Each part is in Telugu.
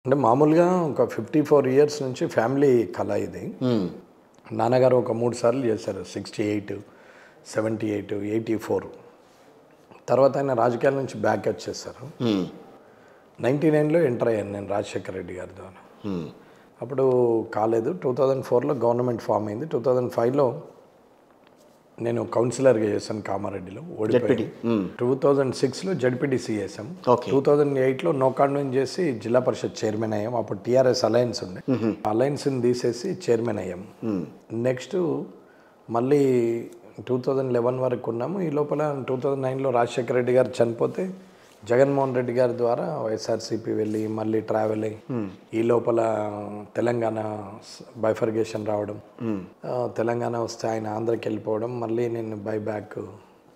అంటే మామూలుగా ఒక 54 ఇయర్స్ నుంచి ఫ్యామిలీ కళ ఇది. నాన్నగారు ఒక 3 సార్లు చేశారు. 68, 78, 84. తర్వాత ఆయన రాజకీయాల నుంచి బ్యాక్ వచ్చేసారు. 99లో ఎంటర్ అయ్యాను నేను రాజశేఖర రెడ్డి గారి ద్వారా. అప్పుడు కాలేదు. 2004లో గవర్నమెంట్ ఫామ్ అయింది. 2005లో నేను కౌన్సిలర్గా చేశాను కామారెడ్డిలో, ఓడిపోయి. 2006లో జడ్పీటీసీ చేసాం. 2008లో నోకాండం చేసి జిల్లా పరిషత్ చైర్మన్ అయ్యాం. అప్పుడు టీఆర్ఎస్ అలయన్స్ ఉండే, అలయన్స్ని తీసేసి చైర్మన్ అయ్యాం. నెక్స్ట్ మళ్ళీ 2011 వరకు ఉన్నాము. ఈ లోపల 2009లో రాజశేఖర రెడ్డి గారు చనిపోతే జగన్మోహన్ రెడ్డి గారి ద్వారా వైఎస్ఆర్సీపీ వెళ్ళి మళ్ళీ ట్రావెల్ అయ్యి ఈ లోపల తెలంగాణ బైఫర్గేషన్ రావడం, తెలంగాణ వస్తే ఆయన ఆంధ్రకి వెళ్ళిపోవడం, మళ్ళీ నేను బ్యాక్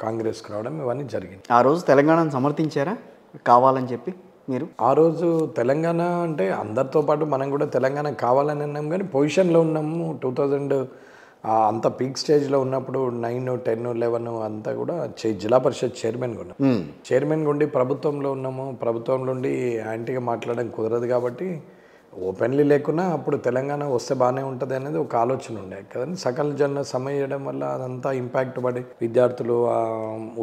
కాంగ్రెస్కి రావడం, ఇవన్నీ జరిగింది. ఆ రోజు తెలంగాణను సమర్థించారా కావాలని చెప్పి మీరు? ఆ రోజు తెలంగాణ అంటే అందరితో పాటు మనం కూడా తెలంగాణ కావాలని అన్నాం, కానీ పొజిషన్లో ఉన్నాము. 2000 అంత పీక్ స్టేజ్లో ఉన్నప్పుడు 9, 10, 11 అంతా కూడా జిల్లా పరిషత్ చైర్మన్గా ఉన్నాం. చైర్మన్గా ఉండి ప్రభుత్వంలో ఉన్నాము. ప్రభుత్వంలో ఉండి యాంటీగా మాట్లాడడం కుదరదు కాబట్టి ఓపెన్లీ లేకున్నా అప్పుడు తెలంగాణ వస్తే బాగానే ఉంటుంది అనేది ఒక ఆలోచన ఉండే కదండి. సకల జన సమ్మె చేయడం వల్ల అదంతా ఇంపాక్ట్ పడి విద్యార్థులు,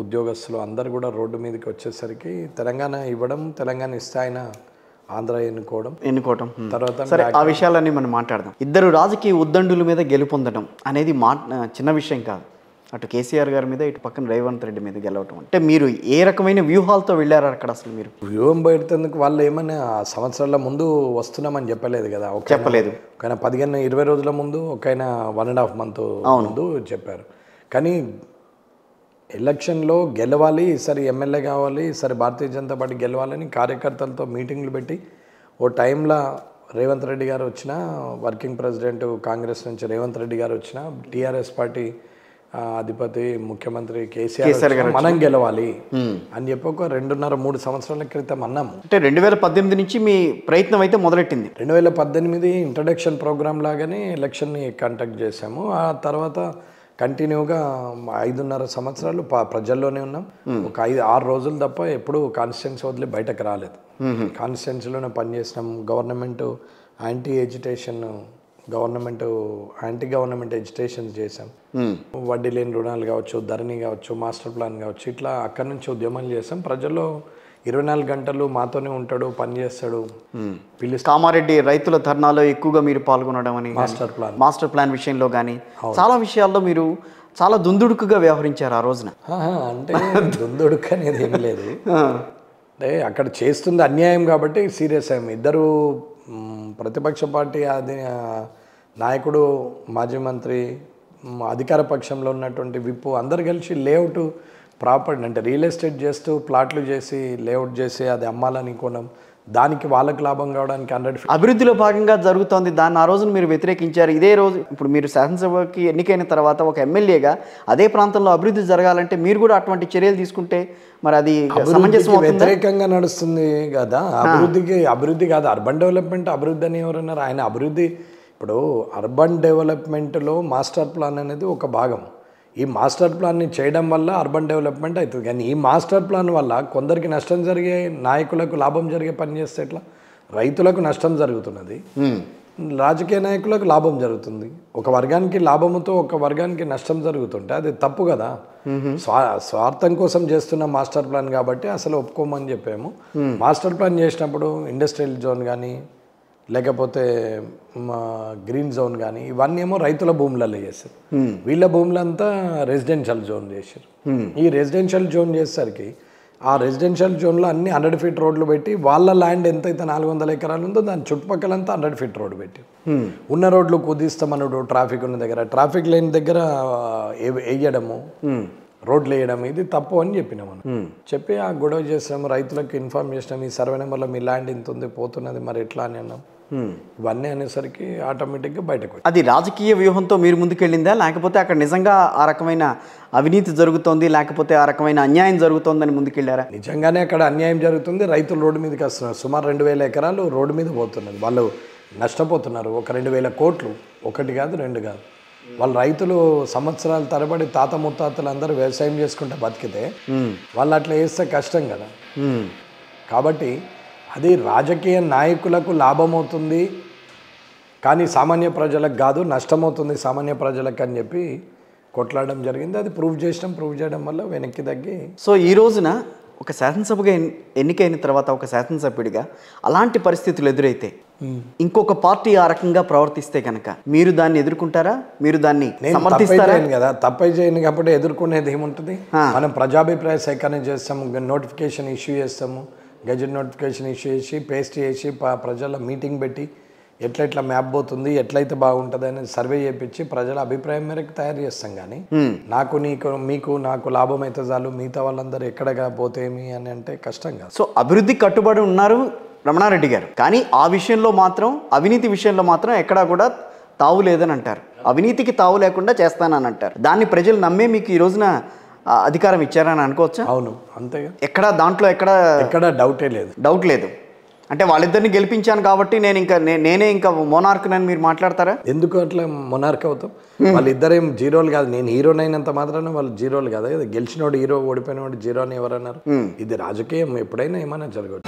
ఉద్యోగస్తులు అందరు కూడా రోడ్డు మీదకి వచ్చేసరికి తెలంగాణ ఇవ్వడం, తెలంగాణ ఇస్తే ఆయన ఆంధ్ర ఎన్నుకోవడం తర్వాత సరే, ఆ విషయాలన్నీ మనం మాట్లాడదాం. ఇద్దరు రాజకీయ ఉద్దండుల మీద గెలుపొందడం అనేది చిన్న విషయం కాదు. అటు కేసీఆర్ గారి మీద, ఇటు పక్కన రేవంత్ రెడ్డి మీద గెలవటం అంటే మీరు ఏ రకమైన వ్యూహాలతో వెళ్ళారు అక్కడ? అసలు మీరు వ్యూహం పెడుతుందుకు వాళ్ళు ఏమైనా సంవత్సరాల ముందు వస్తున్నామని చెప్పలేదు కదా. చెప్పలేదు. ఒక 15-20 రోజుల ముందు, ఒక 1.5 month ముందు చెప్పారు. కానీ ఎలక్షన్లో గెలవాలి, ఈసారి ఎమ్మెల్యే కావాలి, ఈసారి భారతీయ జనతా పార్టీ గెలవాలని కార్యకర్తలతో మీటింగ్లు పెట్టి ఓ టైంలో రేవంత్ రెడ్డి గారు వచ్చిన, వర్కింగ్ ప్రెసిడెంట్ కాంగ్రెస్ నుంచి రేవంత్ రెడ్డి గారు వచ్చిన, టీఆర్ఎస్ పార్టీ అధిపతి ముఖ్యమంత్రి కేసీఆర్ గారు మనం గెలవాలి అని చెప్పి ఒక 2.5-3 సంవత్సరాల క్రితం అన్నాము. అంటే 2018 నుంచి మీ ప్రయత్నం అయితే మొదలెట్టింది. 2018 ఇంట్రడక్షన్ ప్రోగ్రామ్ లాగానే ఎలక్షన్ని కండక్ట్ చేశాము. ఆ తర్వాత కంటిన్యూగా 5.5 సంవత్సరాలు ప్రజల్లోనే ఉన్నాం. ఒక 5-6 రోజులు తప్ప ఎప్పుడు కాన్స్టిట్యున్సీ వదిలి బయటకు రాలేదు. కాన్స్టిట్యున్సీలోనే పనిచేసినాం. గవర్నమెంట్ యాంటీ గవర్నమెంట్ ఎడ్యుటేషన్ చేశాం. వడ్డీ లేని రుణాలు కావచ్చు, ధరణి కావచ్చు, మాస్టర్ ప్లాన్ కావచ్చు, ఇట్లా అక్కడి నుంచి ఉద్యమాలు చేసాం. ప్రజల్లో 24 గంటలు మాతోనే ఉంటాడు, పని చేస్తాడు. కామారెడ్డి రైతుల ధర్నాలో ఎక్కువగా మీరు పాల్గొనడం అని, మాస్టర్ ప్లాన్ విషయంలో కానీ చాలా విషయాల్లో మీరు చాలా దుందుడుకుగా వ్యవహరించారు ఆ రోజున. అంటే దుందుడుకు అనేది ఏమి లేదు. అంటే అక్కడ చేస్తుంది అన్యాయం కాబట్టి సీరియస్ అయ్యాము. ఇద్దరు ప్రతిపక్ష పార్టీ నాయకుడు, మాజీ మంత్రి, అధికార పక్షంలో ఉన్నటువంటి విప్పు అందరు కలిసి లేఅవుట్ ప్రాపర్టీ అంటే రియల్ ఎస్టేట్ చేస్తూ ప్లాట్లు చేసి లేఅవుట్ చేసి అది అమ్మాలని కొనం, దానికి వాళ్ళకి లాభం కావడానికి 100 అభివృద్ధిలో భాగంగా జరుగుతోంది. దాన్ని ఆ రోజున మీరు వ్యతిరేకించారు. ఇదే రోజు ఇప్పుడు మీరు శాసనసభకి ఎన్నికైన తర్వాత ఒక ఎమ్మెల్యేగా అదే ప్రాంతంలో అభివృద్ధి జరగాలంటే మీరు కూడా అటువంటి చర్యలు తీసుకుంటే మరి అది సమంజసం వ్యతిరేకంగా నడుస్తుంది కదా. అభివృద్ధి కాదు, అర్బన్ డెవలప్మెంట్. అభివృద్ధి అని ఎవరన్నారు? ఆయన అభివృద్ధి ఇప్పుడు అర్బన్ డెవలప్మెంట్లో మాస్టర్ ప్లాన్ అనేది ఒక భాగం. ఈ మాస్టర్ ప్లాన్ని చేయడం వల్ల అర్బన్ డెవలప్మెంట్ అవుతుంది. కానీ ఈ మాస్టర్ ప్లాన్ వల్ల కొందరికి నష్టం జరిగే, నాయకులకు లాభం జరిగే పని చేస్తే ఎట్లా? రైతులకు నష్టం జరుగుతున్నది, రాజకీయ నాయకులకు లాభం జరుగుతుంది. ఒక వర్గానికి లాభముతో ఒక వర్గానికి నష్టం జరుగుతుంటే అది తప్పు కదా. స్వార్థం కోసం చేస్తున్న మాస్టర్ ప్లాన్ కాబట్టి అసలు ఒప్పుకోమని చెప్పాము. మాస్టర్ ప్లాన్ చేసినప్పుడు ఇండస్ట్రియల్ జోన్ కానీ లేకపోతే గ్రీన్ జోన్ కానీ ఇవన్నీ ఏమో రైతుల భూములలో చేశారు. వీళ్ళ భూములంతా రెసిడెన్షియల్ జోన్ చేశారు. ఈ రెసిడెన్షియల్ జోన్ చేసేసరికి ఆ రెసిడెన్షియల్ జోన్లో అన్ని 100 feet రోడ్లు పెట్టి వాళ్ళ ల్యాండ్ ఎంతైతే 400 ఎకరాలు ఉందో దాని చుట్టుపక్కలంతా 100 feet రోడ్డు పెట్టి ఉన్న రోడ్లు కుదిస్తామన్నాడు. ట్రాఫిక్ ఉన్న దగ్గర, ట్రాఫిక్ లేని దగ్గర వేయడము, రోడ్లు వేయడం ఇది తప్పు అని చెప్పినాం. మనం చెప్పి ఆ గొడవ చేసినాము, రైతులకు ఇన్ఫార్మ్ చేసినాం, ఈ సర్వే నెంబర్లో మీ ల్యాండ్ ఇంత ఉంది, పోతున్నది, మరి ఎట్లా అని అన్నాం. ఇవన్నీ అనేసరికి ఆటోమేటిక్గా బయటకు. అది రాజకీయ వ్యూహంతో మీరు ముందుకెళ్ళిందా, లేకపోతే అక్కడ నిజంగా ఆ రకమైన అవినీతి జరుగుతోంది, లేకపోతే ఆ రకమైన అన్యాయం జరుగుతోందని ముందుకెళ్ళారా? నిజంగానే అక్కడ అన్యాయం జరుగుతుంది. రైతులు రోడ్డు మీదకి వస్తున్నారు. సుమారు 2000 ఎకరాలు రోడ్డు మీద పోతున్నది. వాళ్ళు నష్టపోతున్నారు. ఒక 2000 కోట్లు, 1 కాదు 2 కాదు. వాళ్ళ రైతులు సంవత్సరాల తరబడి తాత ముత్తాతలు అందరూ వ్యవసాయం చేసుకుంటే బతికితే వాళ్ళు అట్లా వేస్తే కష్టం కదా. కాబట్టి అది రాజకీయ నాయకులకు లాభం అవుతుంది కానీ సామాన్య ప్రజలకు కాదు, నష్టమవుతుంది సామాన్య ప్రజలకు అని చెప్పి కొట్లాడడం జరిగింది. అది ప్రూవ్ చేయడం వల్ల వెనక్కి తగ్గి. సో ఈ రోజున ఒక శాసనసభగా ఎన్నికైన తర్వాత ఒక శాసనసభ్యుడిగా అలాంటి పరిస్థితులు ఎదురైతే ఇంకొక పార్టీ ఆ రకంగా ప్రవర్తిస్తే కనుక మీరు దాన్ని ఎదుర్కొంటారా? మీరు దాన్ని సమర్థిస్తారా? కదా, తప్పై చేయను కాబట్టి ఎదుర్కొనేది ఏముంటుంది? మనం ప్రజాభిప్రాయ సేకరణ చేస్తాము, నోటిఫికేషన్ ఇష్యూ చేస్తాము, గెజెట్ నోటిఫికేషన్ ఇష్యూ చేసి పేస్ట్ చేసి ప్రజల మీటింగ్ పెట్టి ఎట్లా మ్యాప్ పోతుంది, ఎట్లయితే బాగుంటుంది అని సర్వే చేయించి ప్రజల అభిప్రాయం మేరకు తయారు చేస్తాం. కానీ నాకు లాభం అయితే చాలు, మిగతా వాళ్ళందరూ ఎక్కడగా పోతేమి అని అంటే కష్టం కాదు. సో అభివృద్ధి కట్టుబడి ఉన్నారు రమణారెడ్డి గారు, కానీ ఆ విషయంలో మాత్రం అవినీతి విషయంలో మాత్రం ఎక్కడా కూడా తావు లేదని అంటారు. అవినీతికి తావు లేకుండా చేస్తానని అంటారు. దాన్ని ప్రజలు నమ్మే మీకు ఈ రోజున అధికారం ఇచ్చారని అనుకోవచ్చా? అవును, అంతేగా. దాంట్లో ఎక్కడ డౌట్ లేదు. అంటే వాళ్ళిద్దరిని గెలిపించాను కాబట్టి నేనే ఇంకా మోనార్క్నని మీరు మాట్లాడతారా? ఎందుకు అట్లా మోనార్క్ అవుతాం? వాళ్ళిద్దరేం జీరోలు కాదు. నేను హీరోని అయినంత మాత్రాన వాళ్ళు జీరోలు కాదు. గెలిచినోడు హీరో, ఓడిపోయినోడు జీరో అని ఎవరన్నారు? ఇది రాజకీయం, ఎప్పుడైనా ఏమైనా జరగవచ్చు.